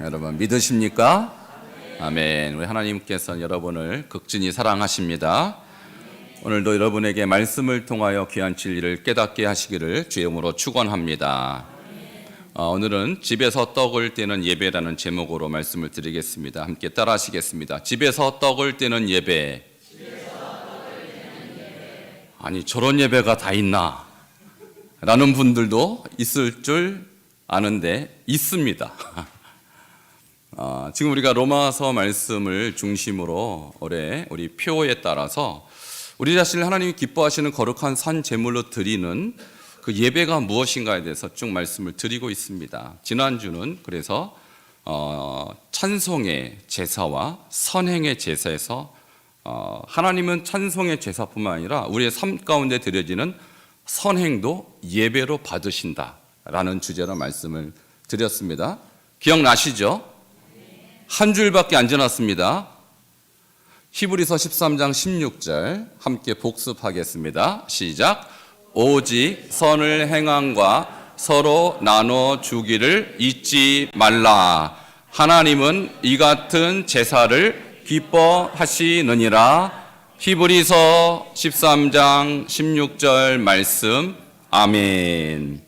여러분 믿으십니까? 아멘. 우리 하나님께서는 여러분을 극진히 사랑하십니다. 오늘도 여러분에게 말씀을 통하여 귀한 진리를 깨닫게 하시기를 주의 이름으로 축원합니다. 오늘은 집에서 떡을 떼는 예배라는 제목으로 말씀을 드리겠습니다. 함께 따라 하시겠습니다. 집에서 떡을 떼는 예배. 아니, 저런 예배가 다 있나? 라는 분들도 있을 줄 아는데 있습니다. 지금 우리가 로마서 말씀을 중심으로 올해 우리 표에 따라서 우리 자신을 하나님이 기뻐하시는 거룩한 산 제물로 드리는 그 예배가 무엇인가에 대해서 쭉 말씀을 드리고 있습니다. 지난주는 그래서 찬송의 제사와 선행의 제사에서 하나님은 찬송의 제사뿐만 아니라 우리의 삶 가운데 드려지는 선행도 예배로 받으신다라는 주제로 말씀을 드렸습니다. 기억나시죠? 한 줄밖에 안 지났습니다. 히브리서 13장 16절 함께 복습하겠습니다. 시작. 오직 선을 행함과 서로 나눠 주기를 잊지 말라. 하나님은 이 같은 제사를 기뻐하시느니라. 히브리서 13장 16절 말씀. 아멘.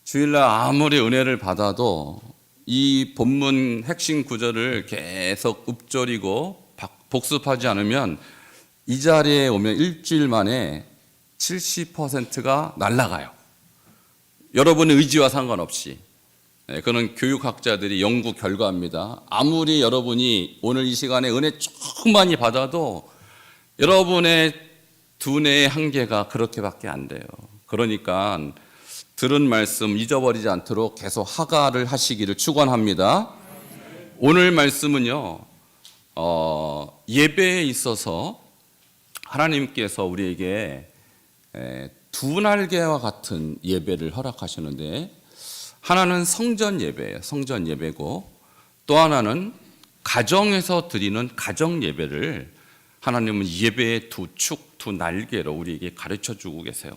주일날 아무리 은혜를 받아도 이 본문 핵심 구절을 계속 읊조리고 복습하지 않으면 이 자리에 오면 일주일 만에 70%가 날아가요. 여러분의 의지와 상관없이. 그는 교육학자들이 연구 결과입니다. 아무리 여러분이 오늘 이 시간에 은혜 조금 많이 받아도 여러분의 두뇌의 한계가 그렇게밖에 안 돼요. 그러니까 들은 말씀 잊어버리지 않도록 계속 하가를 하시기를 축원합니다. 오늘 말씀은요, 예배에 있어서 하나님께서 우리에게 두 날개와 같은 예배를 허락하시는데, 하나는 성전 예배예요. 성전 예배고, 또 하나는 가정에서 드리는 가정 예배를 하나님은 예배의 두 축, 두 날개로 우리에게 가르쳐 주고 계세요.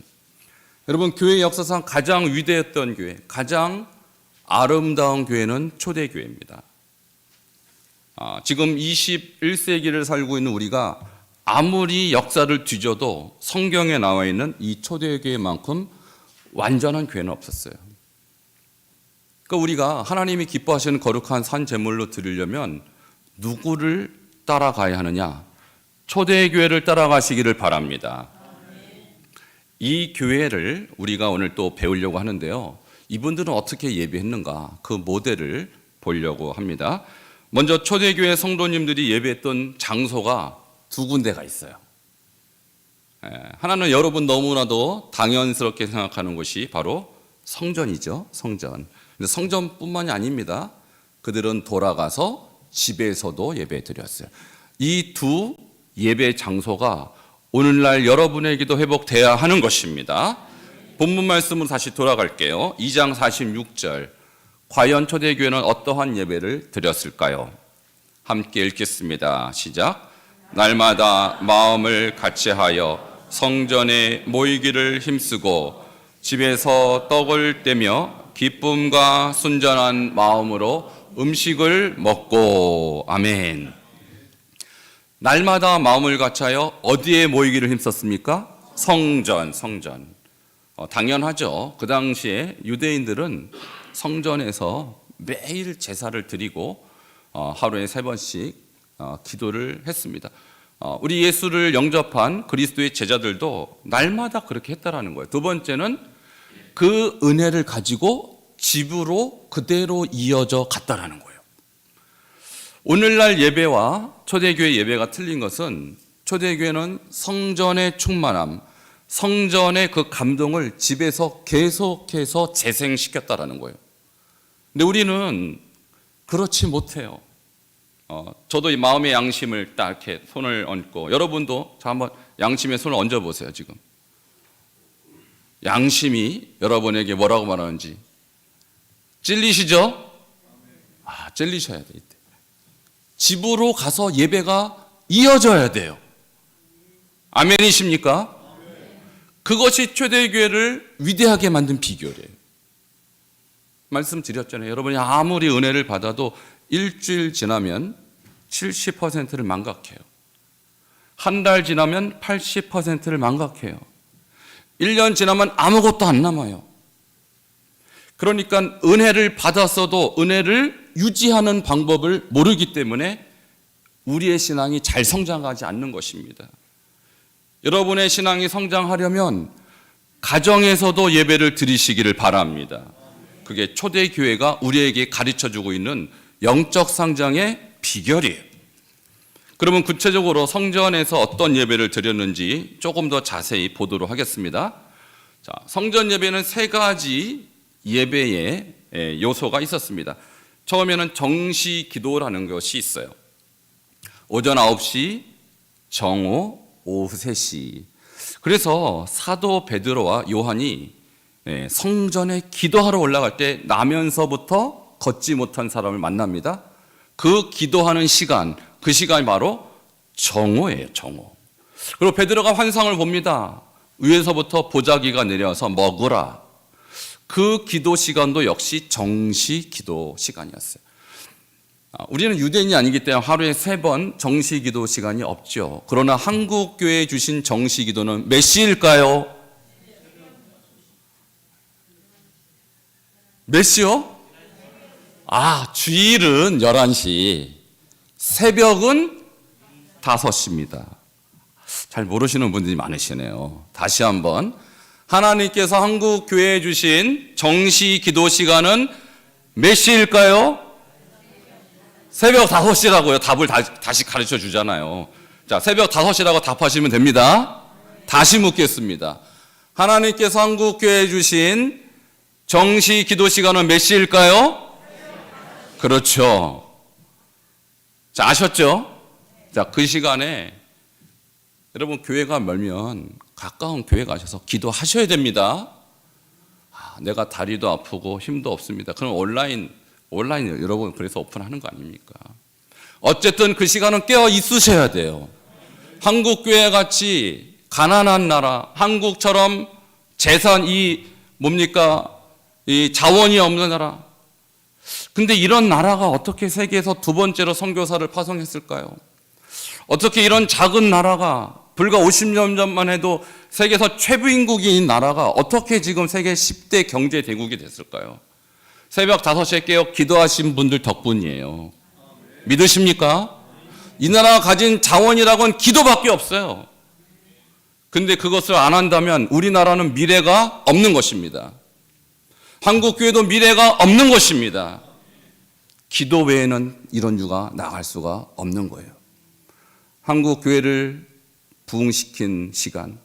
여러분, 교회 역사상 가장 위대했던 교회, 가장 아름다운 교회는 초대교회입니다. 지금 21세기를 살고 있는 우리가 아무리 역사를 뒤져도 성경에 나와 있는 이 초대교회만큼 완전한 교회는 없었어요. 그러니까 우리가 하나님이 기뻐하시는 거룩한 산 제물로 드리려면 누구를 따라가야 하느냐? 초대교회를 따라가시기를 바랍니다. 이 교회를 우리가 오늘 또 배우려고 하는데요, 이분들은 어떻게 예배했는가, 그 모델을 보려고 합니다. 먼저 초대교회 성도님들이 예배했던 장소가 두 군데가 있어요. 하나는 여러분 너무나도 당연스럽게 생각하는 곳이 바로 성전이죠. 성전. 근데 성전뿐만이 아닙니다. 그들은 돌아가서 집에서도 예배 드렸어요. 이 두 예배 장소가 오늘날 여러분에게도 회복돼야 하는 것입니다. 본문 말씀으로 다시 돌아갈게요. 2장 46절. 과연 초대교회는 어떠한 예배를 드렸을까요? 함께 읽겠습니다. 시작. 날마다 마음을 같이하여 성전에 모이기를 힘쓰고 집에서 떡을 떼며 기쁨과 순전한 마음으로 음식을 먹고. 아멘. 날마다 마음을 같이하여 어디에 모이기를 힘썼습니까? 성전. 당연하죠. 그 당시에 유대인들은 성전에서 매일 제사를 드리고 하루에 3번씩 기도를 했습니다. 우리 예수를 영접한 그리스도의 제자들도 날마다 그렇게 했다라는 거예요. 두 번째는 그 은혜를 가지고 집으로 그대로 이어져 갔다라는 거예요. 오늘날 예배와 초대교회 예배가 틀린 것은 초대교회는 성전의 충만함, 성전의 그 감동을 집에서 계속해서 재생시켰다라는 거예요. 근데 우리는 그렇지 못해요. 저도 이 마음의 양심을 딱 이렇게 손을 얹고, 여러분도 자 한번 양심에 손을 얹어 보세요. 지금 양심이 여러분에게 뭐라고 말하는지 찔리시죠? 찔리셔야 돼. 이때 집으로 가서 예배가 이어져야 돼요. 아멘이십니까? 그것이 초대교회를 위대하게 만든 비결이에요. 말씀드렸잖아요. 여러분이 아무리 은혜를 받아도 일주일 지나면 70%를 망각해요. 한 달 지나면 80%를 망각해요. 1년 지나면 아무것도 안 남아요. 그러니까 은혜를 받았어도 은혜를 유지하는 방법을 모르기 때문에 우리의 신앙이 잘 성장하지 않는 것입니다. 여러분의 신앙이 성장하려면 가정에서도 예배를 드리시기를 바랍니다. 그게 초대교회가 우리에게 가르쳐주고 있는 영적 성장의 비결이에요. 그러면 구체적으로 성전에서 어떤 예배를 드렸는지 조금 더 자세히 보도록 하겠습니다. 자, 성전 예배는 세 가지 예배의 요소가 있었습니다. 처음에는 정시 기도라는 것이 있어요. 오전 9시, 정오, 오후 3시. 그래서 사도 베드로와 요한이 성전에 기도하러 올라갈 때 나면서부터 걷지 못한 사람을 만납니다. 그 기도하는 시간, 그 시간이 바로 정오예요, 정오. 그리고 베드로가 환상을 봅니다. 위에서부터 보자기가 내려와서 먹으라. 그 기도 시간도 역시 정시 기도 시간이었어요. 우리는 유대인이 아니기 때문에 하루에 3번 정시 기도 시간이 없죠. 그러나 한국 교회에 주신 정시 기도는 몇 시일까요? 몇 시요? 주일은 11시, 새벽은 5시입니다. 잘 모르시는 분들이 많으시네요. 다시 한번. 하나님께서 한국 교회에 주신 정시 기도 시간은 몇 시일까요? 새벽 5시라고요. 답을 다시 가르쳐 주잖아요. 자, 새벽 5시라고 답하시면 됩니다. 다시 묻겠습니다. 하나님께서 한국 교회에 주신 정시 기도 시간은 몇 시일까요? 그렇죠. 자, 아셨죠? 자, 그 시간에 여러분 교회가 멀면 가까운 교회 가셔서 기도하셔야 됩니다. 내가 다리도 아프고 힘도 없습니다. 그럼 온라인 여러분 그래서 오픈하는 거 아닙니까? 어쨌든 그 시간은 깨어 있으셔야 돼요. 한국 교회 같이 가난한 나라, 한국처럼 재산이 뭡니까? 이 자원이 없는 나라. 근데 이런 나라가 어떻게 세계에서 2번째로 선교사를 파송했을까요? 어떻게 이런 작은 나라가 불과 50년 전만 해도 세계에서 최부인국인 나라가 어떻게 지금 세계 10대 경제 대국이 됐을까요? 새벽 5시에 깨어 기도하신 분들 덕분이에요. 믿으십니까? 이 나라가 가진 자원이라고는 기도밖에 없어요. 근데 그것을 안 한다면 우리나라는 미래가 없는 것입니다. 한국 교회도 미래가 없는 것입니다. 기도 외에는 이런 유가 나갈 수가 없는 거예요. 한국 교회를 부흥시킨 시간,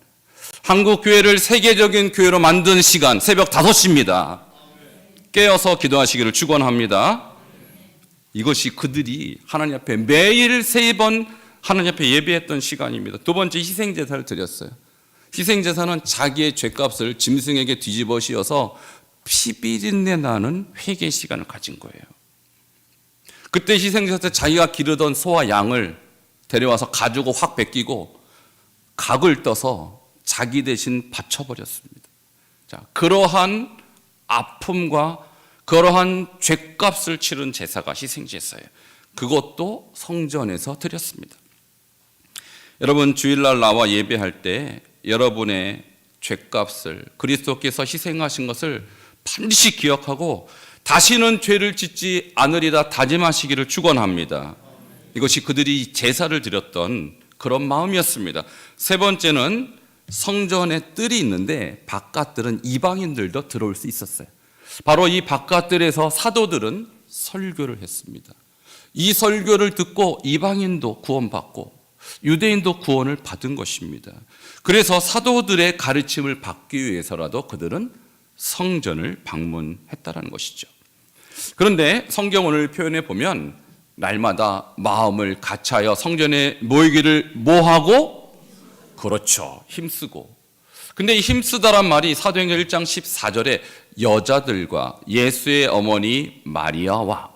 한국 교회를 세계적인 교회로 만든 시간, 새벽 5시입니다. 깨어서 기도하시기를 축원합니다. 이것이 그들이 하나님 앞에 매일 3번 하나님 앞에 예배했던 시간입니다. 2번째 희생제사를 드렸어요. 희생제사는 자기의 죄값을 짐승에게 뒤집어 씌워서 피비린내 나는 회개 시간을 가진 거예요. 그때 희생제사 때 자기가 기르던 소와 양을 데려와서 가지고 확 뺏기고 각을 떠서 자기 대신 바쳐버렸습니다. 자, 그러한 아픔과 그러한 죄값을 치른 제사가 희생제사예요. 그것도 성전에서 드렸습니다. 여러분 주일날 나와 예배할 때 여러분의 죄값을 그리스도께서 희생하신 것을 반드시 기억하고 다시는 죄를 짓지 않으리라 다짐하시기를 축원합니다. 이것이 그들이 제사를 드렸던 그런 마음이었습니다. 3번째는 성전에 뜰이 있는데 바깥들은 이방인들도 들어올 수 있었어요. 바로 이 바깥들에서 사도들은 설교를 했습니다. 이 설교를 듣고 이방인도 구원받고 유대인도 구원을 받은 것입니다. 그래서 사도들의 가르침을 받기 위해서라도 그들은 성전을 방문했다는 것이죠. 그런데 성경 오늘 표현해 보면 날마다 마음을 같이하여 성전에 모이기를 뭐하고? 그렇죠. 힘쓰고. 근데 이 힘쓰다란 말이 사도행전 1장 14절에 여자들과 예수의 어머니 마리아와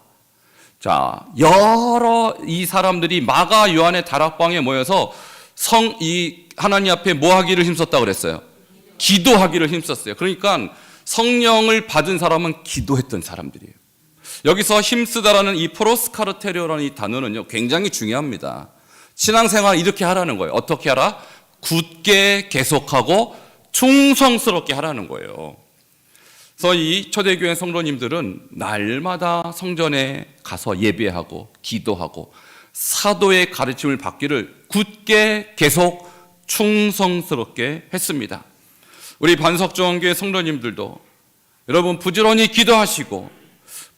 여러 이 사람들이 마가 요한의 다락방에 모여서 이 하나님 앞에 뭐 하기를 힘썼다고 그랬어요? 기도하기를 힘썼어요. 그러니까 성령을 받은 사람은 기도했던 사람들이에요. 여기서 힘쓰다라는 이 프로스카르테리오라는 이 단어는요, 굉장히 중요합니다. 신앙생활 이렇게 하라는 거예요. 어떻게 하라? 굳게 계속하고 충성스럽게 하라는 거예요. 그래서 이 초대교회 성도님들은 날마다 성전에 가서 예배하고 기도하고 사도의 가르침을 받기를 굳게 계속 충성스럽게 했습니다. 우리 반석정교회 성도님들도 여러분 부지런히 기도하시고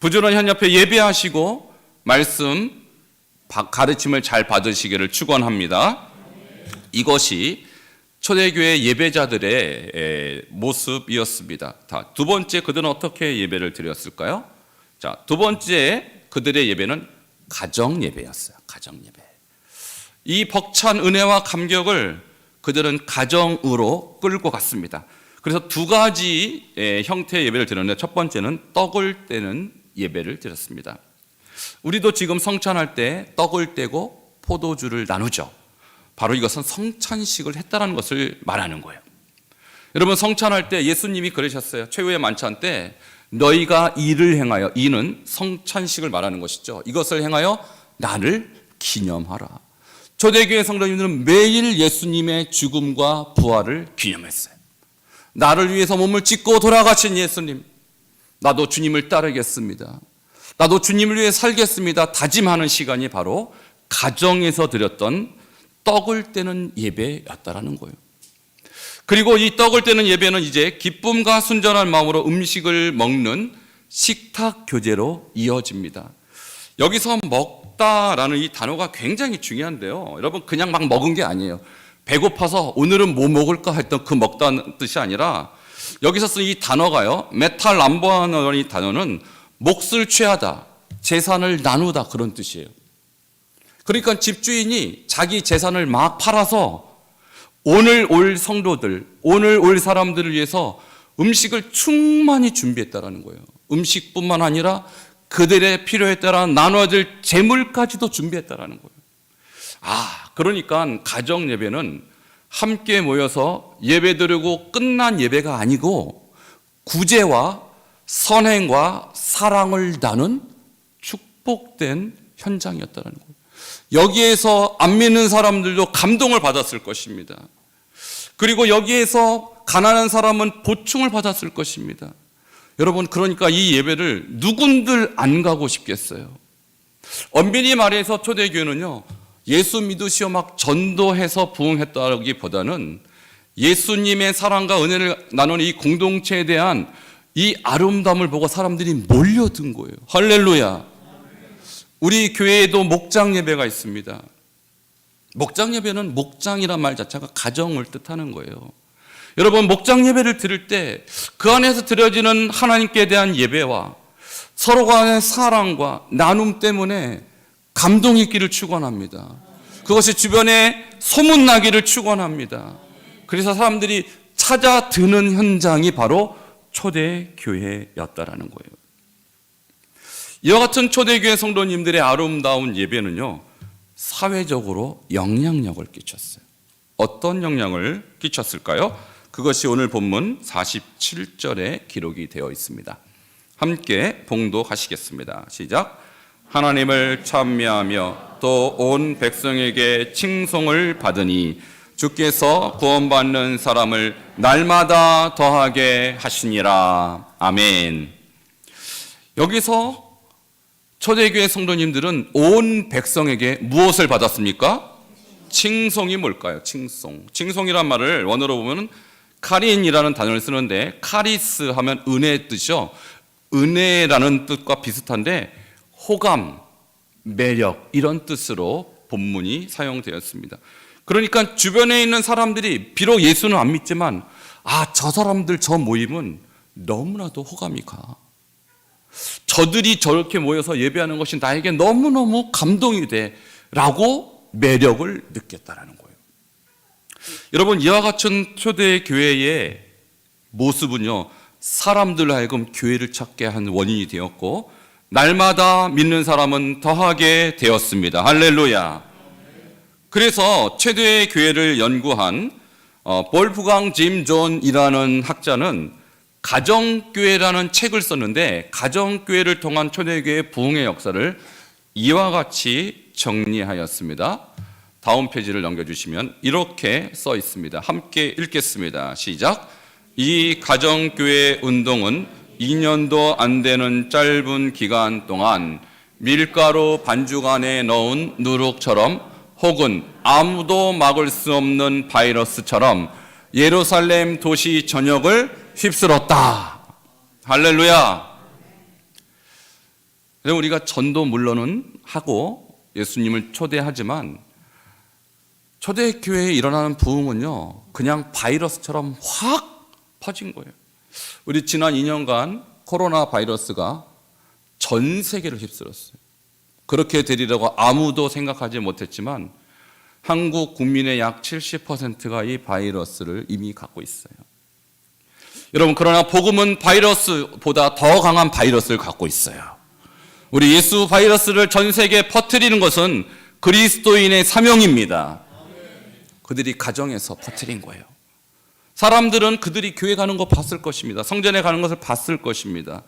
부지런히 한 옆에 예배하시고 말씀 가르침을 잘 받으시기를 축원합니다. 이것이 초대교회 예배자들의 모습이었습니다. 두 번째, 그들은 어떻게 예배를 드렸을까요? 자, 두 번째 그들의 예배는 가정 예배였어요. 가정 예배. 이 벅찬 은혜와 감격을 그들은 가정으로 끌고 갔습니다. 그래서 두 가지 형태의 예배를 드렸는데, 첫 번째는 떡을 떼는 예배를 드렸습니다. 우리도 지금 성찬할 때 떡을 떼고 포도주를 나누죠. 바로 이것은 성찬식을 했다는 것을 말하는 거예요. 여러분, 성찬할 때 예수님이 그러셨어요. 최후의 만찬 때 너희가 이를 행하여, 이는 성찬식을 말하는 것이죠. 이것을 행하여 나를 기념하라. 초대교회 성도님들은 매일 예수님의 죽음과 부활을 기념했어요. 나를 위해서 몸을 찢고 돌아가신 예수님, 나도 주님을 따르겠습니다. 나도 주님을 위해 살겠습니다. 다짐하는 시간이 바로 가정에서 드렸던 떡을 떼는 예배였다라는 거예요. 그리고 이 떡을 떼는 예배는 이제 기쁨과 순전한 마음으로 음식을 먹는 식탁 교제로 이어집니다. 여기서 먹다라는 이 단어가 굉장히 중요한데요. 여러분, 그냥 막 먹은 게 아니에요. 배고파서 오늘은 뭐 먹을까 했던 그 먹다는 뜻이 아니라, 여기서 쓴 이 단어가요, 메탈람보라는 이 단어는 몫을 취하다, 재산을 나누다, 그런 뜻이에요. 그러니까 집주인이 자기 재산을 막 팔아서 오늘 올 성도들, 오늘 올 사람들을 위해서 음식을 충만히 준비했다라는 거예요. 음식뿐만 아니라 그들의 필요에 따라 나눠야 될 재물까지도 준비했다라는 거예요. 그러니까 가정 예배는 함께 모여서 예배드리고 끝난 예배가 아니고 구제와 선행과 사랑을 나눈 축복된 현장이었다는 거예요. 여기에서 안 믿는 사람들도 감동을 받았을 것입니다. 그리고 여기에서 가난한 사람은 보충을 받았을 것입니다. 여러분, 그러니까 이 예배를 누군들 안 가고 싶겠어요? 엄밀히 말해서 초대교회는요, 예수 믿으시오 막 전도해서 부흥했다기보다는 예수님의 사랑과 은혜를 나누는 이 공동체에 대한 이 아름다움을 보고 사람들이 몰려든 거예요. 할렐루야. 우리 교회에도 목장 예배가 있습니다. 목장 예배는, 목장이란 말 자체가 가정을 뜻하는 거예요. 여러분, 목장 예배를 드릴 때 그 안에서 드려지는 하나님께 대한 예배와 서로 간의 사랑과 나눔 때문에 감동이 있기를 축원합니다. 그것이 주변에 소문나기를 축원합니다. 그래서 사람들이 찾아드는 현장이 바로 초대교회였다라는 거예요. 이와 같은 초대교회 성도님들의 아름다운 예배는요, 사회적으로 영향력을 끼쳤어요. 어떤 영향을 끼쳤을까요? 그것이 오늘 본문 47절에 기록이 되어 있습니다. 함께 봉독하시겠습니다. 시작. 하나님을 찬미하며 또 온 백성에게 칭송을 받으니 주께서 구원받는 사람을 날마다 더하게 하시니라. 아멘. 여기서 초대교회 성도님들은 온 백성에게 무엇을 받았습니까? 칭송이 뭘까요? 칭송이란 말을 원어로 보면 카린이라는 단어를 쓰는데, 카리스 하면 은혜의 뜻이요, 은혜라는 뜻과 비슷한데 호감, 매력, 이런 뜻으로 본문이 사용되었습니다. 그러니까 주변에 있는 사람들이 비록 예수는 안 믿지만, 저 사람들, 저 모임은 너무나도 호감이 가. 저들이 저렇게 모여서 예배하는 것이 나에게 너무너무 감동이 돼 라고 매력을 느꼈다라는 거예요. 여러분, 이와 같은 초대 교회의 모습은요, 사람들로 하여금 교회를 찾게 한 원인이 되었고, 날마다 믿는 사람은 더하게 되었습니다. 할렐루야. 그래서 최대의 교회를 연구한 볼프강 짐 존이라는 학자는 가정교회라는 책을 썼는데 가정교회를 통한 초대교회 부흥의 역사를 이와 같이 정리하였습니다. 다음 페이지를 넘겨주시면 이렇게 써 있습니다. 함께 읽겠습니다. 시작. 이 가정교회 운동은 2년도 안 되는 짧은 기간 동안 밀가루 반죽 안에 넣은 누룩처럼 혹은 아무도 막을 수 없는 바이러스처럼 예루살렘 도시 전역을 휩쓸었다. 할렐루야. 우리가 전도 물론은 하고 예수님을 초대하지만 초대교회에 일어나는 부흥은요, 그냥 바이러스처럼 확 퍼진 거예요. 우리 지난 2년간 코로나 바이러스가 전 세계를 휩쓸었어요. 그렇게 되리라고 아무도 생각하지 못했지만 한국 국민의 약 70%가 이 바이러스를 이미 갖고 있어요. 여러분, 그러나 복음은 바이러스보다 더 강한 바이러스를 갖고 있어요. 우리 예수 바이러스를 전 세계에 퍼뜨리는 것은 그리스도인의 사명입니다. 그들이 가정에서 퍼뜨린 거예요. 사람들은 그들이 교회 가는 거 봤을 것입니다. 성전에 가는 것을 봤을 것입니다.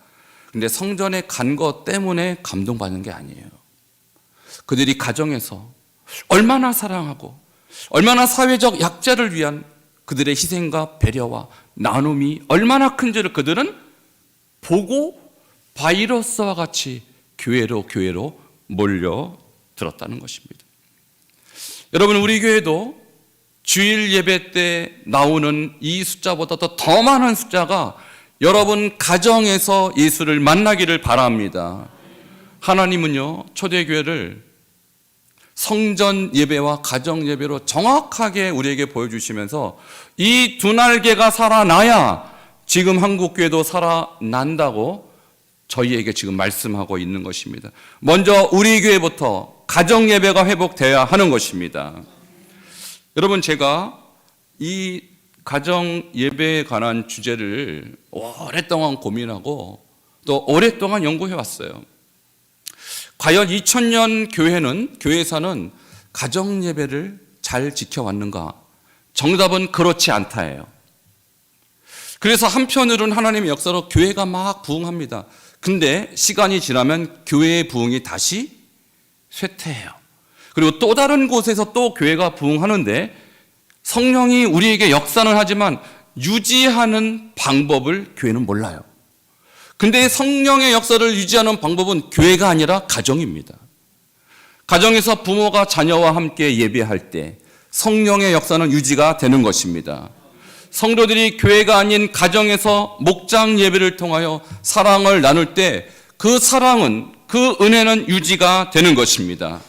근데 성전에 간 것 때문에 감동받는 게 아니에요. 그들이 가정에서 얼마나 사랑하고 얼마나 사회적 약자를 위한 그들의 희생과 배려와 나눔이 얼마나 큰지를 그들은 보고 바이러스와 같이 교회로 몰려들었다는 것입니다. 여러분, 우리 교회도 주일 예배 때 나오는 이 숫자보다 더 많은 숫자가 여러분 가정에서 예수를 만나기를 바랍니다. 하나님은요, 초대교회를 성전 예배와 가정 예배로 정확하게 우리에게 보여주시면서 이 두 날개가 살아나야 지금 한국교회도 살아난다고 저희에게 지금 말씀하고 있는 것입니다. 먼저 우리 교회부터 가정 예배가 회복돼야 하는 것입니다. 여러분, 제가 이 가정 예배에 관한 주제를 오랫동안 고민하고 또 오랫동안 연구해 왔어요. 과연 2000년 교회사는 가정 예배를 잘 지켜왔는가? 정답은 그렇지 않다예요. 그래서 한편으로는 하나님의 역사로 교회가 막 부흥합니다. 근데 시간이 지나면 교회의 부흥이 다시 쇠퇴해요. 그리고 또 다른 곳에서 또 교회가 부흥하는데 성령이 우리에게 역사는 하지만 유지하는 방법을 교회는 몰라요. 근데 성령의 역사를 유지하는 방법은 교회가 아니라 가정입니다. 가정에서 부모가 자녀와 함께 예배할 때 성령의 역사는 유지가 되는 것입니다. 성도들이 교회가 아닌 가정에서 목장 예배를 통하여 사랑을 나눌 때 그 사랑은, 그 은혜는 유지가 되는 것입니다.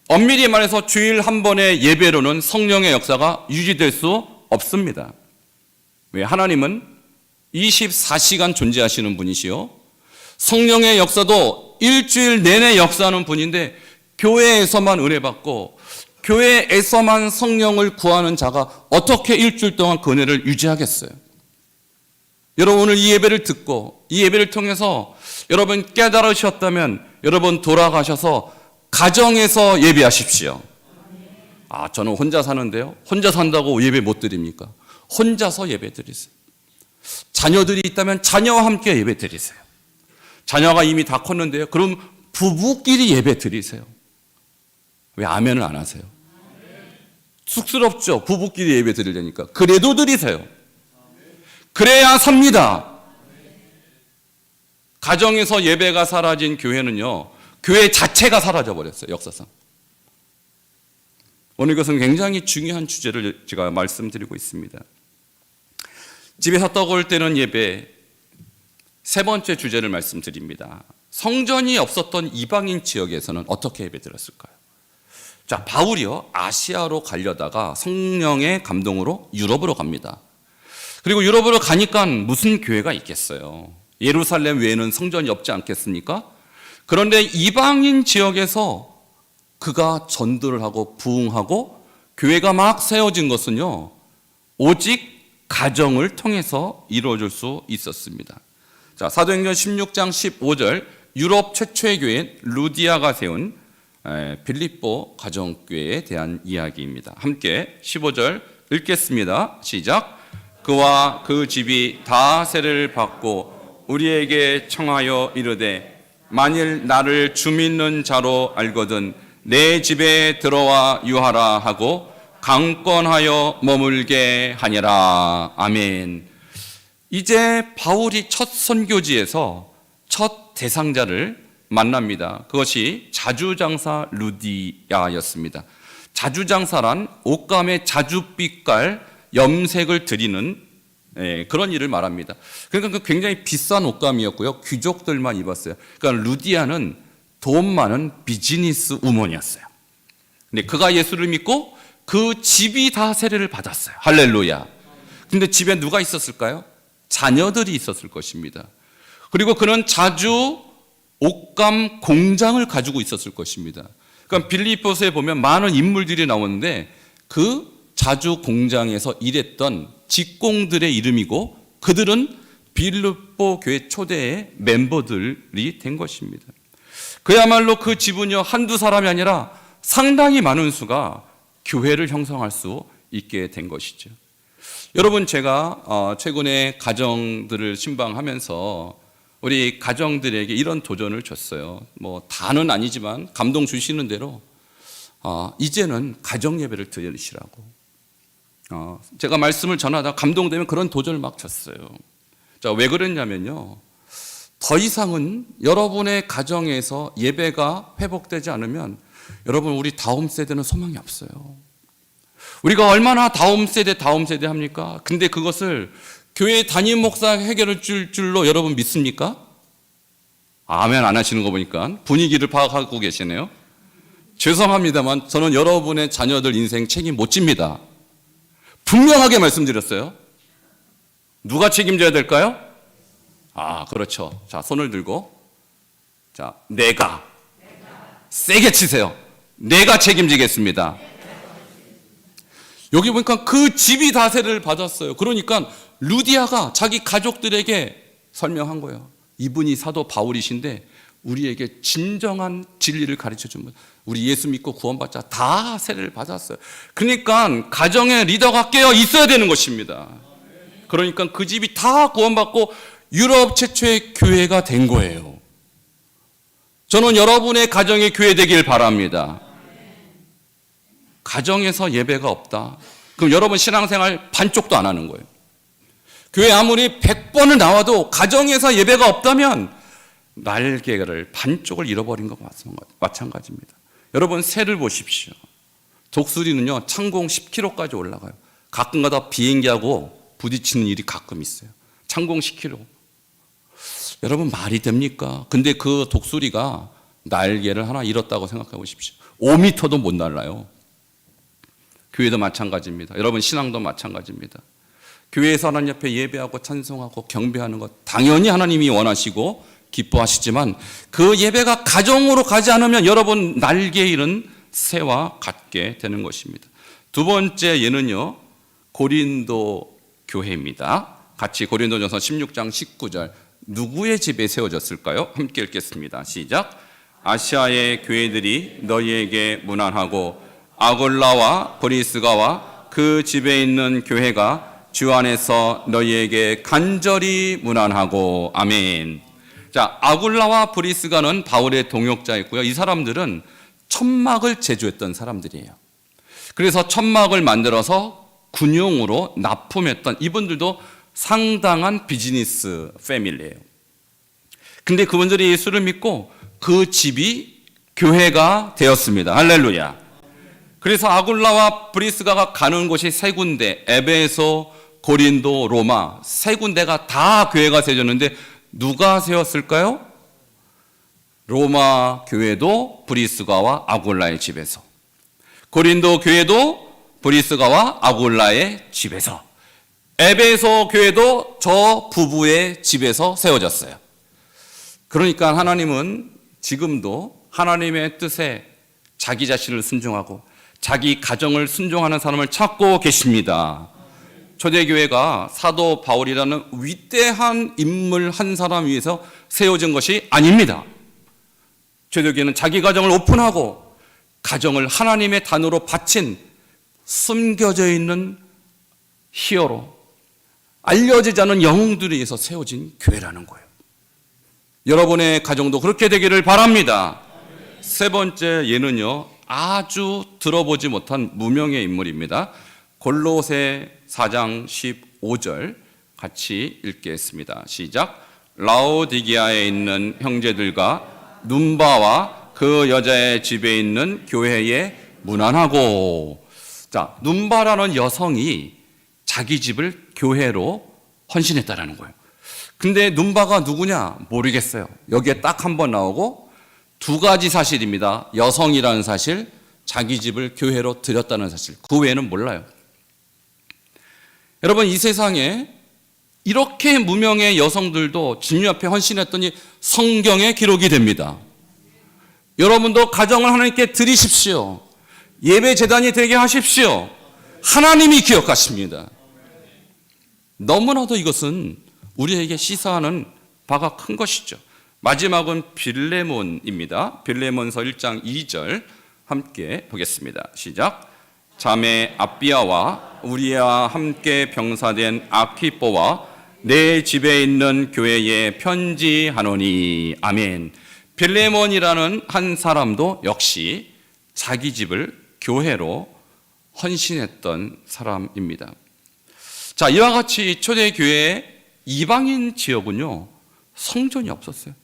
엄밀히 말해서 주일 한 번의 예배로는 성령의 역사가 유지될 수 없습니다. 왜? 하나님은 24시간 존재하시는 분이시요, 성령의 역사도 일주일 내내 역사하는 분인데 교회에서만 은혜 받고 교회에서만 성령을 구하는 자가 어떻게 일주일 동안 그 은혜를 유지하겠어요? 여러분, 오늘 이 예배를 듣고 이 예배를 통해서 여러분 깨달으셨다면 여러분 돌아가셔서 가정에서 예배하십시오. 저는 혼자 사는데요. 혼자 산다고 예배 못 드립니까? 혼자서 예배 드리세요. 자녀들이 있다면 자녀와 함께 예배 드리세요. 자녀가 이미 다 컸는데요. 그럼 부부끼리 예배 드리세요. 왜 아멘을 안 하세요? 쑥스럽죠? 부부끼리 예배 드리려니까. 그래도 드리세요. 그래야 삽니다. 가정에서 예배가 사라진 교회는요, 교회 자체가 사라져버렸어요, 역사상. 오늘 이것은 굉장히 중요한 주제를 제가 말씀드리고 있습니다. 집에서 떡을 떼는 예배, 세 번째 주제를 말씀드립니다. 성전이 없었던 이방인 지역에서는 어떻게 예배 드렸을까요? 자, 바울이요, 아시아로 가려다가 성령의 감동으로 유럽으로 갑니다. 그리고 유럽으로 가니까 무슨 교회가 있겠어요? 예루살렘 외에는 성전이 없지 않겠습니까? 그런데 이방인 지역에서 그가 전도를 하고 부흥하고 교회가 막 세워진 것은요, 오직 가정을 통해서 이루어질 수 있었습니다. 자, 사도행전 16장 15절, 유럽 최초의 교회인 루디아가 세운 빌립보 가정교회에 대한 이야기입니다. 함께 15절 읽겠습니다. 시작. 그와 그 집이 다 세례를 받고 우리에게 청하여 이르되 만일 나를 주 믿는 자로 알거든 내 집에 들어와 유하라 하고 강권하여 머물게 하니라. 아멘. 이제 바울이 첫 선교지에서 첫 대상자를 만납니다. 그것이 자주장사 루디아였습니다. 자주장사란 옷감에 자주빛깔 염색을 드리는 그런 일을 말합니다. 그러니까 굉장히 비싼 옷감이었고요. 귀족들만 입었어요. 그러니까 루디아는 돈 많은 비즈니스 우먼이었어요. 근데 그가 예수를 믿고 그 집이 다 세례를 받았어요. 할렐루야. 근데 집에 누가 있었을까요? 자녀들이 있었을 것입니다. 그리고 그는 자주 옷감 공장을 가지고 있었을 것입니다. 그러니까 빌립보서에 보면 많은 인물들이 나오는데 그 자주 공장에서 일했던 직공들의 이름이고 그들은 빌립보 교회 초대의 멤버들이 된 것입니다. 그야말로 그 집은요 한두 사람이 아니라 상당히 많은 수가 교회를 형성할 수 있게 된 것이죠. 여러분, 제가 최근에 가정들을 신방하면서 우리 가정들에게 이런 도전을 줬어요. 뭐 다는 아니지만 감동 주시는 대로 이제는 가정 예배를 드리시라고. 제가 말씀을 전하다 감동되면 그런 도전을 막 줬어요. 자, 왜 그랬냐면요, 더 이상은 여러분의 가정에서 예배가 회복되지 않으면 여러분, 우리 다음 세대는 소망이 없어요. 우리가 얼마나 다음 세대 합니까? 근데 그것을 교회 담임 목사 해결할 줄로 여러분 믿습니까? 아멘 안 하시는 거 보니까 분위기를 파악하고 계시네요. 죄송합니다만 저는 여러분의 자녀들 인생 책임 못 집니다. 분명하게 말씀드렸어요. 누가 책임져야 될까요? 그렇죠. 자, 손을 들고, 자, 내가 세게 치세요. 내가 책임지겠습니다. 여기 보니까 그 집이 다 세례를 받았어요. 그러니까 루디아가 자기 가족들에게 설명한 거예요. 이분이 사도 바울이신데 우리에게 진정한 진리를 가르쳐준 분, 우리 예수 믿고 구원받자 다 세례를 받았어요. 그러니까 가정의 리더가 깨어 있어야 되는 것입니다. 그러니까 그 집이 다 구원받고 유럽 최초의 교회가 된 거예요. 저는 여러분의 가정의 교회 되길 바랍니다. 가정에서 예배가 없다, 그럼 여러분 신앙생활 반쪽도 안 하는 거예요. 교회 아무리 100번을 나와도 가정에서 예배가 없다면 날개를 반쪽을 잃어버린 것과 마찬가지입니다. 여러분, 새를 보십시오. 독수리는요 창공 10km까지 올라가요. 가끔가다 비행기하고 부딪히는 일이 가끔 있어요. 창공 10km. 여러분, 말이 됩니까? 근데 그 독수리가 날개를 하나 잃었다고 생각해 보십시오. 5m도 못 날아요. 교회도 마찬가지입니다. 여러분, 신앙도 마찬가지입니다. 교회에서 하나님 옆에 예배하고 찬송하고 경배하는 것 당연히 하나님이 원하시고 기뻐하시지만 그 예배가 가정으로 가지 않으면 여러분 날개 잃은 새와 같게 되는 것입니다. 두 번째 예는요, 고린도 교회입니다. 같이 고린도전서 16장 19절, 누구의 집에 세워졌을까요? 함께 읽겠습니다. 시작. 아시아의 교회들이 너희에게 문안하고 아골라와 브리스가와 그 집에 있는 교회가 주 안에서 너희에게 간절히 문안하고. 아멘. 자, 아굴라와 브리스가는 바울의 동역자였고요. 이 사람들은 천막을 제조했던 사람들이에요. 그래서 천막을 만들어서 군용으로 납품했던, 이분들도 상당한 비즈니스 패밀리예요. 근데 그분들이 예수를 믿고 그 집이 교회가 되었습니다. 할렐루야. 그래서 아굴라와 브리스가가 가는 곳이 세 군데, 에베소, 고린도, 로마, 세 군데가 다 교회가 세워졌는데 누가 세웠을까요? 로마 교회도 브리스가와 아굴라의 집에서, 고린도 교회도 브리스가와 아굴라의 집에서, 에베소 교회도 저 부부의 집에서 세워졌어요. 그러니까 하나님은 지금도 하나님의 뜻에 자기 자신을 순종하고 자기 가정을 순종하는 사람을 찾고 계십니다. 초대교회가 사도 바울이라는 위대한 인물 한 사람 위해서 세워진 것이 아닙니다. 초대교회는 자기 가정을 오픈하고 가정을 하나님의 단으로 바친 숨겨져 있는 히어로, 알려지지 않은 영웅들에 의해서 세워진 교회라는 거예요. 여러분의 가정도 그렇게 되기를 바랍니다. 세 번째 예는요, 아주 들어보지 못한 무명의 인물입니다. 골로새 4장 15절 같이 읽겠습니다. 시작. 라오디게아에 있는 형제들과 눈바와 그 여자의 집에 있는 교회에 문안하고. 자, 눈바라는 여성이 자기 집을 교회로 헌신했다라는 거예요. 근데 눈바가 누구냐 모르겠어요. 여기에 딱 한 번 나오고 두 가지 사실입니다. 여성이라는 사실, 자기 집을 교회로 드렸다는 사실. 그 외에는 몰라요. 여러분, 이 세상에 이렇게 무명의 여성들도 주님 앞에 헌신했더니 성경에 기록이 됩니다. 여러분도 가정을 하나님께 드리십시오. 예배 재단이 되게 하십시오. 하나님이 기억하십니다. 너무나도 이것은 우리에게 시사하는 바가 큰 것이죠. 마지막은 빌레몬입니다. 빌레몬서 1장 2절 함께 보겠습니다. 시작. 자매 아비아와 우리와 함께 병사된 아키뽀와 내 집에 있는 교회에 편지하노니. 아멘. 빌레몬이라는 한 사람도 역시 자기 집을 교회로 헌신했던 사람입니다. 자, 이와 같이 초대교회의 이방인 지역은요, 성전이 없었어요.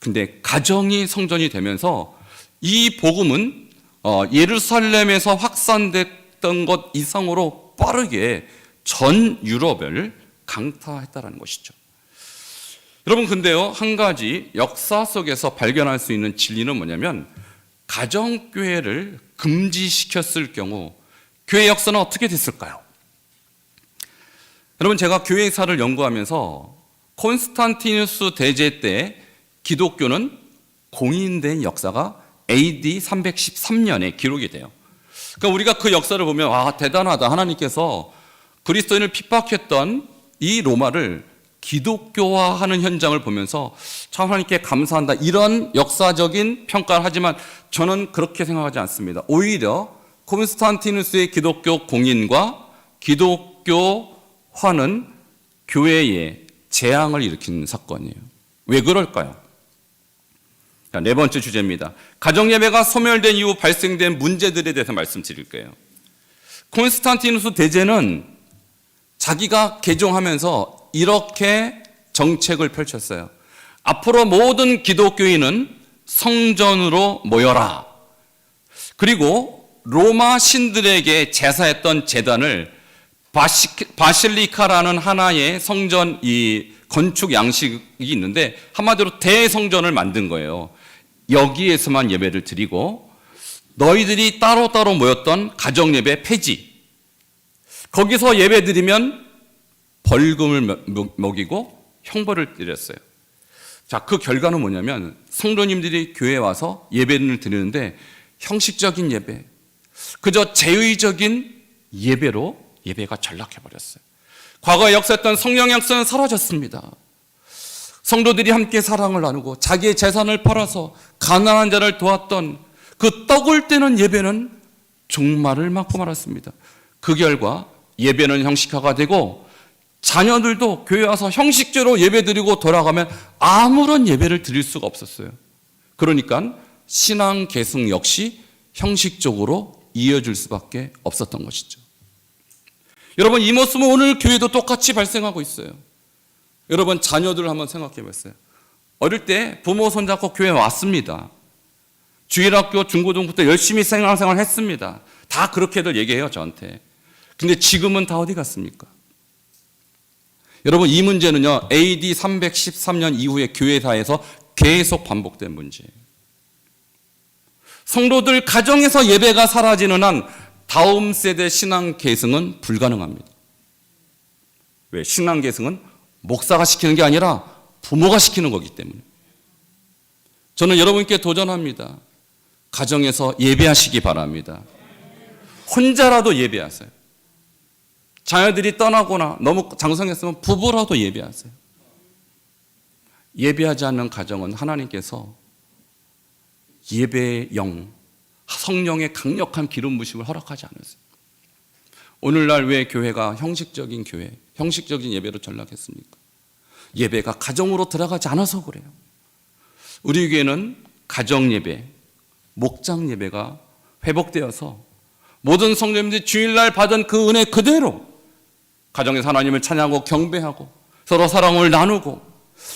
근데 가정이 성전이 되면서 이 복음은 예루살렘에서 확산됐던 것 이상으로 빠르게 전 유럽을 강타했다는 것이죠. 여러분, 근데요, 한 가지 역사 속에서 발견할 수 있는 진리는 뭐냐면, 가정교회를 금지시켰을 경우 교회 역사는 어떻게 됐을까요? 여러분, 제가 교회사를 연구하면서 콘스탄티누스 대제 때 기독교는 공인된 역사가 AD 313년에 기록이 돼요. 그러니까 우리가 그 역사를 보면, 아, 대단하다. 하나님께서 그리스도인을 핍박했던 이 로마를 기독교화하는 현장을 보면서 참 하나님께 감사한다. 이런 역사적인 평가를 하지만 저는 그렇게 생각하지 않습니다. 오히려 콘스탄티누스의 기독교 공인과 기독교화는 교회에 재앙을 일으킨 사건이에요. 왜 그럴까요? 자, 네 번째 주제입니다. 가정예배가 소멸된 이후 발생된 문제들에 대해서 말씀드릴게요. 콘스탄티누스 대제는 자기가 개종하면서 이렇게 정책을 펼쳤어요. 앞으로 모든 기독교인은 성전으로 모여라. 그리고 로마 신들에게 제사했던 제단을 바실리카라는 하나의 성전 이 건축 양식이 있는데 한마디로 대성전을 만든 거예요. 여기에서만 예배를 드리고 너희들이 따로따로 모였던 가정예배 폐지. 거기서 예배 드리면 벌금을 먹이고 형벌을 드렸어요. 자, 그 결과는 뭐냐면 성도님들이 교회에 와서 예배를 드리는데 형식적인 예배, 그저 제의적인 예배로 예배가 전락해버렸어요. 과거에 역사했던 성령 역사는 사라졌습니다. 성도들이 함께 사랑을 나누고 자기의 재산을 팔아서 가난한 자를 도왔던 그 떡을 떼는 예배는 종말을 맞고 말았습니다. 그 결과 예배는 형식화가 되고 자녀들도 교회 와서 형식적으로 예배드리고 돌아가면 아무런 예배를 드릴 수가 없었어요. 그러니까 신앙 계승 역시 형식적으로 이어질 수밖에 없었던 것이죠. 여러분, 이 모습은 오늘 교회도 똑같이 발생하고 있어요. 여러분, 자녀들을 한번 생각해 봤어요. 어릴 때 부모 손잡고 교회에 왔습니다. 주일학교, 중고등부 때 열심히 생활 했습니다. 다 그렇게들 얘기해요, 저한테. 근데 지금은 다 어디 갔습니까? 여러분, 이 문제는요, AD 313년 이후에 교회사에서 계속 반복된 문제예요. 성도들 가정에서 예배가 사라지는 한 다음 세대 신앙 계승은 불가능합니다. 왜? 신앙 계승은 목사가 시키는 게 아니라 부모가 시키는 거기 때문에. 저는 여러분께 도전합니다. 가정에서 예배하시기 바랍니다. 혼자라도 예배하세요. 자녀들이 떠나거나 너무 장성했으면 부부라도 예배하세요. 예배하지 않는 가정은 하나님께서 예배의 영, 성령의 강력한 기름 부심을 허락하지 않으세요. 오늘날 왜 교회가 형식적인 교회, 형식적인 예배로 전락했습니까? 예배가 가정으로 들어가지 않아서 그래요. 우리 교회는 가정 예배, 목장 예배가 회복되어서 모든 성도님들이 주일날 받은 그 은혜 그대로 가정에서 하나님을 찬양하고 경배하고 서로 사랑을 나누고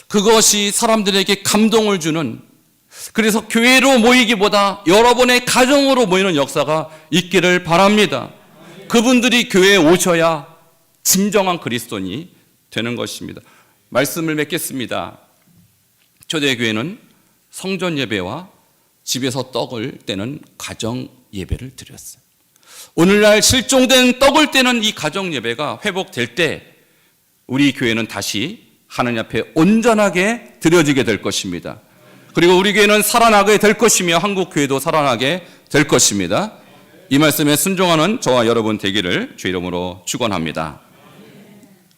그것이 사람들에게 감동을 주는, 그래서 교회로 모이기보다 여러분의 가정으로 모이는 역사가 있기를 바랍니다. 그분들이 교회에 오셔야 진정한 그리스도인이 되는 것입니다. 말씀을 맺겠습니다. 초대교회는 성전 예배와 집에서 떡을 떼는 가정 예배를 드렸어요. 오늘날 실종된 떡을 떼는 이 가정 예배가 회복될 때 우리 교회는 다시 하나님 앞에 온전하게 드려지게 될 것입니다. 그리고 우리 교회는 살아나게 될 것이며 한국 교회도 살아나게 될 것입니다. 이 말씀에 순종하는 저와 여러분 되기를 주 이름으로 축원합니다.